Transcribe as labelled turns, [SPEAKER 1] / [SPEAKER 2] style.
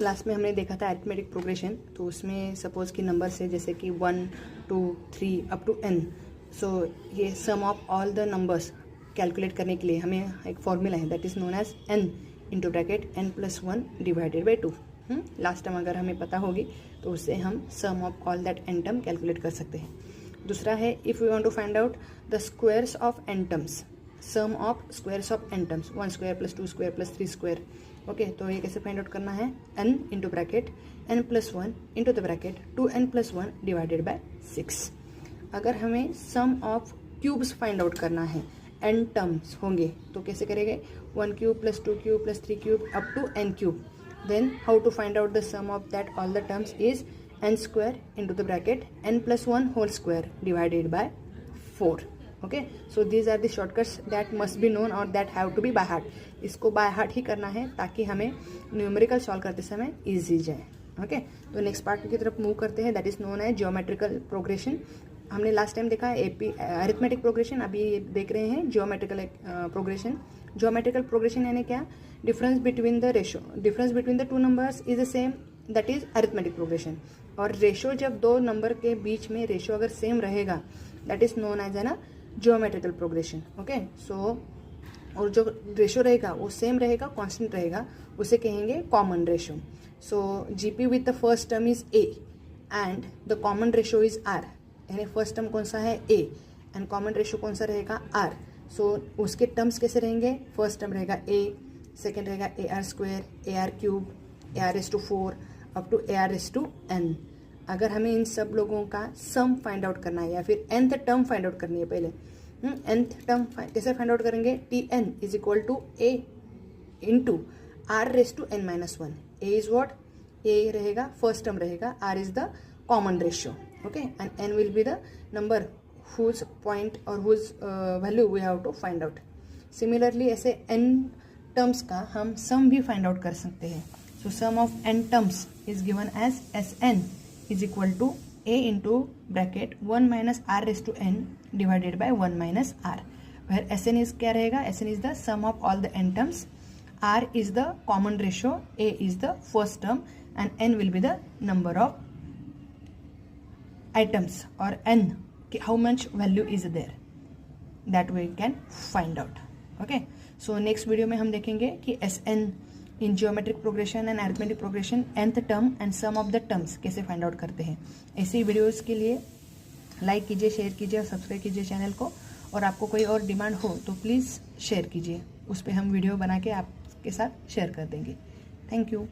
[SPEAKER 1] Last में हमने देखा था अरिथमेटिक प्रोग्रेशन, तो उसमें सपोज कि नंबर से जैसे कि 1 2 3 अप टू n, सो ये sum of all the numbers calculate करने के लिए हमें एक फॉर्मूला है that is known as n into bracket n+1 divided by 2। Last time अगर हमें पता होगी तो उससे हम sum of all that n term calculate कर सकते हैं। दूसरा है if you want to find out the squares of n terms, sum of squares of n terms, 1 square plus 2 square plus 3 square. Okay, तो ये कैसे फाइंड आउट करना है, n into bracket n+1 into the bracket 2n+1 divided by 6। अगर हमें sum of cubes find out करना है, n terms होंगे तो कैसे करेंगे, 1 cube plus 2 cube plus 3 cube up to n cube. Then how to find out the sum of that all the terms is n square into the bracket n+1 whole square divided by 4। Okay, so these are the shortcuts that must be known और that have to be by heart. इसको by heart ही करना है ताकि हमें numerical solve करते समय easy जाए। ओके, तो नेक्स्ट पार्ट की तरफ मूव करते हैं दैट इज नोन है जियोमेट्रिकल प्रोग्रेशन। हमने लास्ट टाइम देखा है एपी अरिथमेटिक प्रोग्रेशन, अभी देख रहे हैं जियोमेट्रिकल प्रोग्रेशन। जियोमेट्रिकल प्रोग्रेशन यानी क्या, difference between the ratio, difference between the two numbers is the same, that is arithmetic progression. और रेशो जब दो नंबर के बीच में रेशो अगर सेम रहेगा दैट इज नोन एज ना जियोमेट्रिकल प्रोग्रेशन। ओके, सो और जो रेशो रहेगा वो सेम रहेगा, कांस्टेंट रहेगा, उसे कहेंगे common ratio. So GP with the first term is a and the common ratio is r, यानी फर्स्ट टर्म कौन सा है ए एंड कॉमन रेशो कौन सा रहेगा आर। सो उसके टर्म्स कैसे रहेंगे, फर्स्ट टर्म रहेगा ए, सेकेंड रहेगा a r square, a r cube, a r raise to 4 up to a r raise to n। अगर हमें इन सब लोगों का सम फाइंड आउट करना है या फिर nth टर्म फाइंड आउट करनी है, पहले nth टर्म कैसे फाइंड आउट करेंगे, tn is equal to a into r raise to n-1। a is what, a रहेगा फर्स्ट टर्म रहेगा, r is the common ratio. Okay, and n will be the number whose point और whose value we have to find out. Similarly ऐसे n terms का हम sum भी find out कर सकते हैं। So sum of n terms is given as Sn is equal to a into bracket 1 minus r raised to n divided by 1 minus r, where Sn is क्या रहेगा, Sn is the sum of all the n terms, r is the common ratio, a is the first term and n will be the number of items or n, how much value is there that we can find out. Okay, so next video में हम देखेंगे कि Sn in geometric progression and arithmetic progression nth term and sum of the terms कैसे find out करते हैं। ऐसी videos के लिए लाइक कीजिए, शेयर कीजिए और सब्सक्राइब कीजिए चैनल को। और आपको कोई और डिमांड हो तो प्लीज़ शेयर कीजिए, उस पर हम वीडियो बना के आपके साथ शेयर कर देंगे। Thank you.